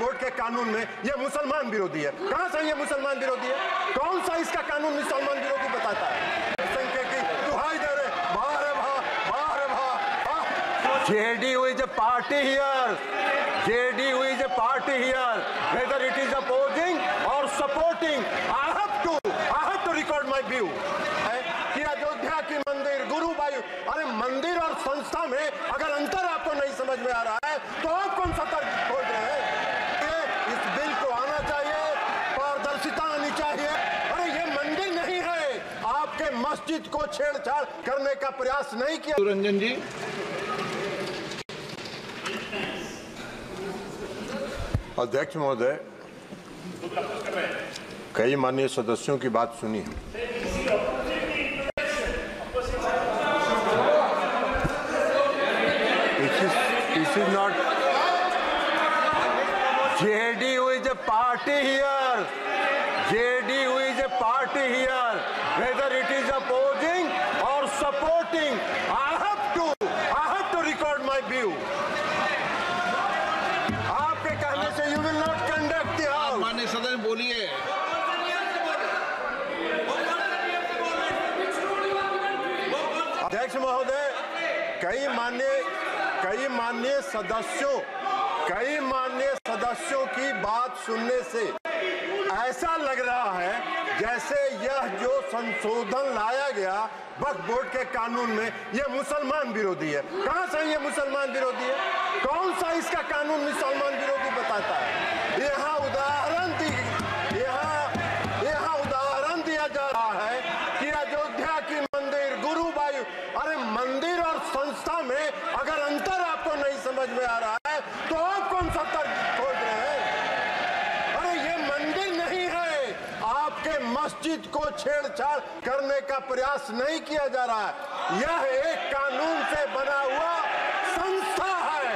Board के कानून में ये मुसलमान विरोधी है। कहां से ये मुसलमान विरोधी है? कौन सा इसका कानून मुसलमान विरोधी बताता है? संख्या की दुहाई दे रहे, बाहर है JDU is a party here. JDU is a party here. Whether it is opposing or supporting, I have to record my view. कि अयोध्या की मंदिर गुरुबायू, अरे मंदिर और संस्था में अगर अंतर आपको नहीं समझ में आ रहा है तो आप कौन सा तर्क खोज रहे हैं? इस बिल को आना चाहिए, पारदर्शिता आनी चाहिए। अरे ये मंदिर नहीं है, आपके मस्जिद को छेड़छाड़ करने का प्रयास नहीं किया। रंजन जी, अध्यक्ष महोदय, कई माननीय सदस्यों की बात सुनी है। This is not JDU is a party here. JDU is a party here. Whether it is opposing or supporting, I have to record my view. आपके कहने से you will not conduct the house. माननीय सदस्य बोलिए। अध्यक्ष महोदय, कई माननीय सदस्यों की बात सुनने से ऐसा लग रहा है जैसे यह जो संशोधन लाया गया वक्फ बोर्ड के कानून में यह मुसलमान विरोधी है। कहां से ये मुसलमान विरोधी है? कौन सा इसका कानून मुसलमान विरोधी बताता है? यहाँ उदाहरण दिया जा रहा है कि अयोध्या की मंदिर गुरुबायू, अरे मंदिर और संस्था में अगर अंतर आपको नहीं समझ में आ रहा है तो आप कौन सा तर्क खोज रहे हैं? अरे ये मंदिर नहीं है, आपके मस्जिद को छेड़छाड़ करने का प्रयास नहीं किया जा रहा है। यह एक कानून से बना हुआ संस्था है।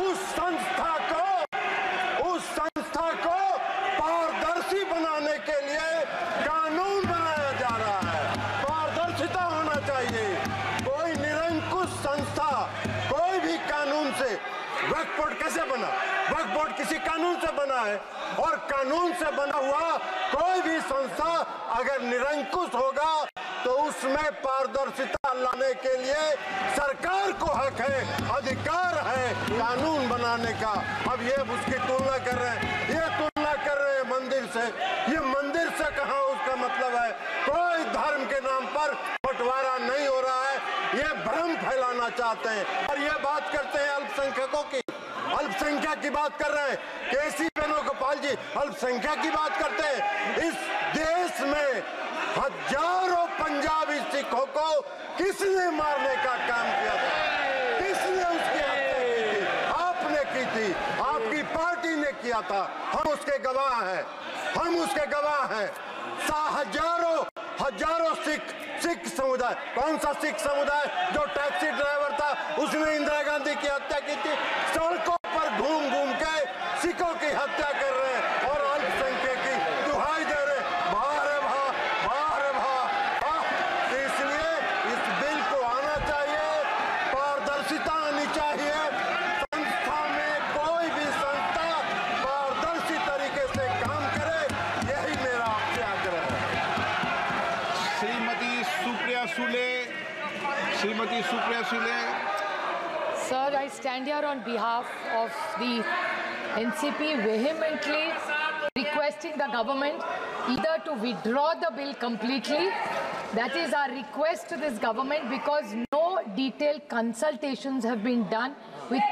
उस संस्था को पारदर्शी बनाने के लिए कानून बनाया जा रहा है। पारदर्शिता होना चाहिए। कोई निरंकुश संस्था कोई भी कानून से, वक्फ बोर्ड कैसे बना? वक्फ बोर्ड किसी कानून से बना है, और कानून से बना हुआ कोई भी संस्था अगर निरंकुश होगा तो उसमें पारदर्शिता लाने के लिए सरकार को हक है, अधिकार है कानून बनाने का। अब ये उसकी तुलना कर रहे हैं, मंदिर से। ये मंदिर से कहाँ उसका मतलब है? कोई धर्म के नाम पर बंटवारा नहीं हो रहा है, ये भ्रम फैलाना चाहते हैं। और ये बात करते हैं अल्पसंख्यकों की, अल्पसंख्यक की बात कर रहे हैं। केसी वेणुगोपाल जी अल्पसंख्यक की बात करते हैं। इस देश में हजारों पंजाबी सिखों को किसने मारने का काम किया था? किसने उसकी हत्या की थी? आपने की थी, आपकी पार्टी ने किया था। हम उसके गवाह हैं। हजारों सिख समुदाय, कौन सा सिख समुदाय जो टैक्सी ड्राइवर था उसने इंदिरा गांधी की हत्या की थी? सड़कों पर घूम के सिखों की हत्या कर रहे हैं और अल्पसंख्यक की दुहाई दे रहे, बाहर है। इसलिए इस बिल को आना चाहिए, पारदर्शिता आनी चाहिए। संस्था में कोई भी संस्था पारदर्शी तरीके से काम करे, यही मेरा आपसे आग्रह है। Shrimati Supriya Sule. Sir, I stand here on behalf of the NCP vehemently requesting the government either to withdraw the bill completely. That is our request to this government, because no detailed consultations have been done with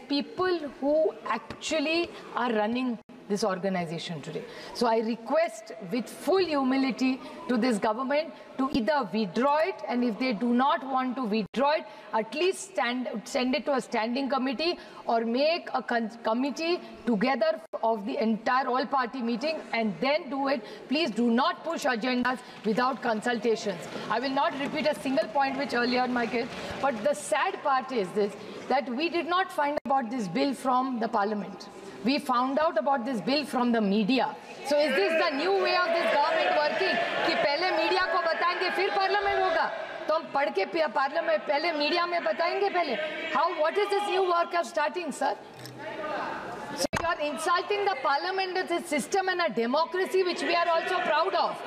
people who actually are running this organization today. So I request with full humility to this government to either withdraw it, and if they do not want to withdraw it, at least send it to a standing committee or make a committee together of the entire all-party meeting and then do it. Please do not push agendas without consultations. I will not repeat a single point which earlier my case, but the sad part is this, that we did not find about this bill from the parliament. We found out about this bill from the media. So is this the new way of this government working? कि पहले media को बताएंगे फिर parliament होगा? तो हम पढ़ के पार्लियामेंट पहले मीडिया में बताएंगे पहले? What is this new work of starting, sir? So you are are insulting the parliament as a system and a democracy which we are also proud of.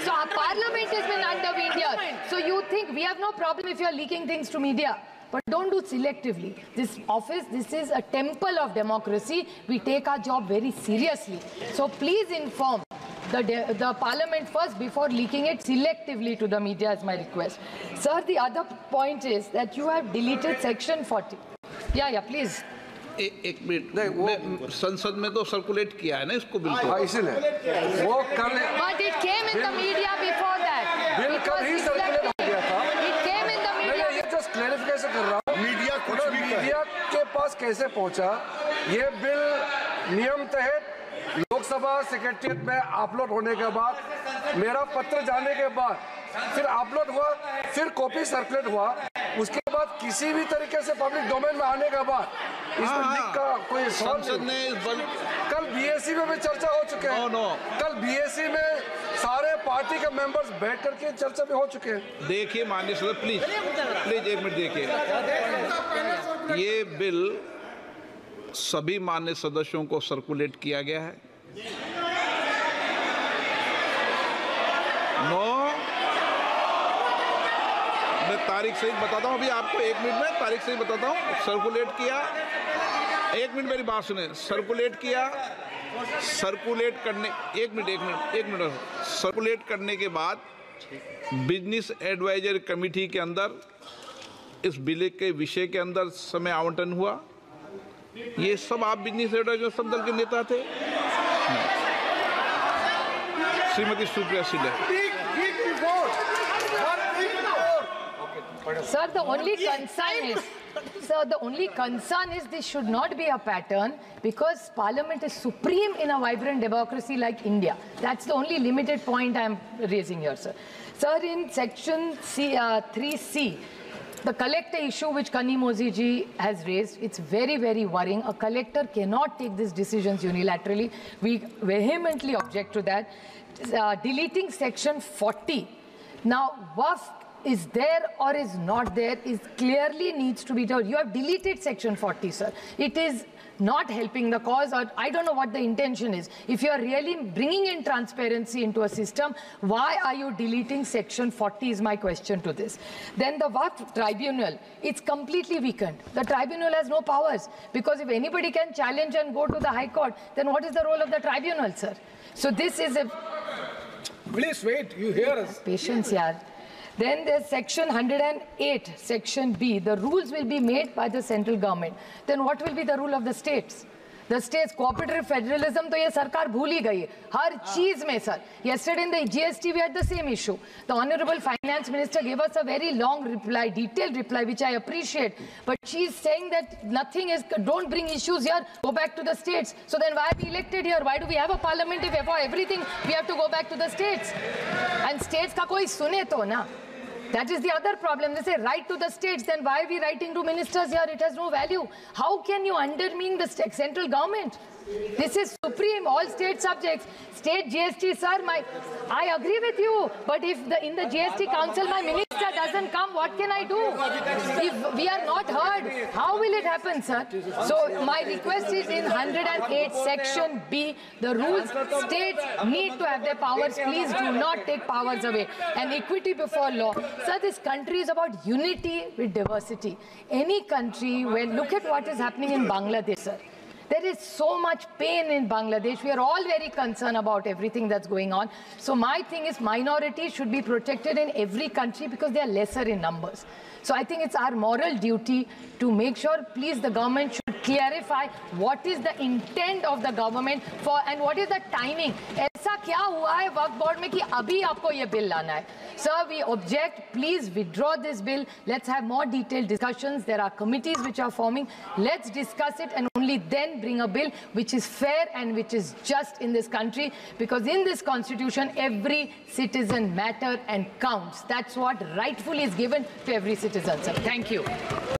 So our parliament has been undermined here. So you think we have no problem if you are leaking things to media. But don't do selectively. This office, this is a temple of democracy. We take our job very seriously. So please inform the parliament first before leaking it selectively to the media is my request. Sir, the other point is that you have deleted section 40. Yeah, please. एक minute, संसद में तो circulate किया है ना इसको bill को, इसलिए वो कल But it came in the media before that. Bill कल ही सर्कुलेट हो गया था. It came in the media. ये जस्ट क्लैरिफिकेशन कर रहा हूँ. मीडिया के पास कैसे पहुंचा? ये बिल नियम तहत लोकसभा सेक्रेटरिएट में अपलोड होने के बाद, मेरा पत्र जाने के बाद, फिर अपलोड हुआ, फिर कॉपी सर्कुलेट हुआ, उसके बाद किसी भी तरीके से पब्लिक डोमेन में आने के बाद इसमें लिख का कोई संसद ने कल बीएससी में भी चर्चा हो चुके हैं. कल बीएससी में सारे पार्टी के मेंबर्स बैठ करके चर्चा भी हो चुके हैं. देखिए माननीय सदस्य, प्लीज एक मिनट देखिए, ये बिल सभी माननीय सदस्यों को सर्कुलेट किया गया है. मैं तारीख सही बताता हूँ, अभी आपको 1 मिनट में तारीख सही बताता हूँ. सर्कुलेट किया, 1 मिनट मेरी बात सुने. सर्कुलेट किया, सर्कुलेट करने, एक मिनट सर्कुलेट करने के बाद बिजनेस एडवाइजर कमेटी के अंदर इस बिल के विषय के अंदर समय आवंटन हुआ. ये सब आप बिजनेस एडवाइजर सब दल के नेता थे. श्रीमती सुप्रिया सिले. Sir, the only concern is this should not be a pattern because Parliament is supreme in a vibrant democracy like India. That's the only limited point I am raising here, sir. Sir, in section 3C, the collector issue which Kanni Mozi ji has raised, it's very, very worrying. A collector cannot take these decisions unilaterally. We vehemently object to that. Deleting section 40. Now, Waqf is there or is not there is clearly needs to be told. You have deleted section 40, sir. It is not helping the cause, or I don't know what the intention is. If you are really bringing in transparency into a system, why are you deleting section 40 is my question to this. Then the Waqf tribunal, it's completely weakened. The tribunal has no powers because if anybody can challenge and go to the High Court, then what is the role of the tribunal, sir? So this is a... Please wait, you hear us. Patience, yaar. Then there's section 108, section B. The rules will be made by the central government. Then what will be the rule of the states? The states, cooperative federalism, तो ये सरकार भूल ही गई है हर चीज में, sir. Yesterday in the GST we had the same issue. The Honorable Finance Minister gave us a very long reply, detailed reply, which I appreciate. But she's saying that nothing is, don't bring issues here, go back to the states. So then why are we elected here? Why do we have a parliament if for everything we have to go back to the states? And states का कोई सुने तो ना. That is the other problem. They say write to the states, then why are we writing to ministers here? It has no value. How can you undermine the central government? This is supreme, all state subjects. State GST, sir, I agree with you. But if in the GST council my minister doesn't come, what can I do? If we are not heard, how will it happen, sir? So my request is in 108 section B, the rules, states need to have their powers. Please do not take powers away. And equity before law. Sir, this country is about unity with diversity. Any country, look at what is happening in Bangladesh, sir. There is so much pain in Bangladesh. We are all very concerned about everything that's going on. So my thing is minorities should be protected in every country because they are lesser in numbers. So I think it's our moral duty to make sure, please, the government should clarify what is the intent of the government for and what is the timing. ऐसा क्या हुआ है वक्फ board में कि अभी आपको ये bill लाना है? Sir, we object. Please withdraw this bill. Let's have more detailed discussions. There are committees which are forming. Let's discuss it and only then bring a bill which is fair and which is just in this country. Because in this constitution, every citizen matters and counts. That's what rightfully is given to every citizen, sir. Thank you.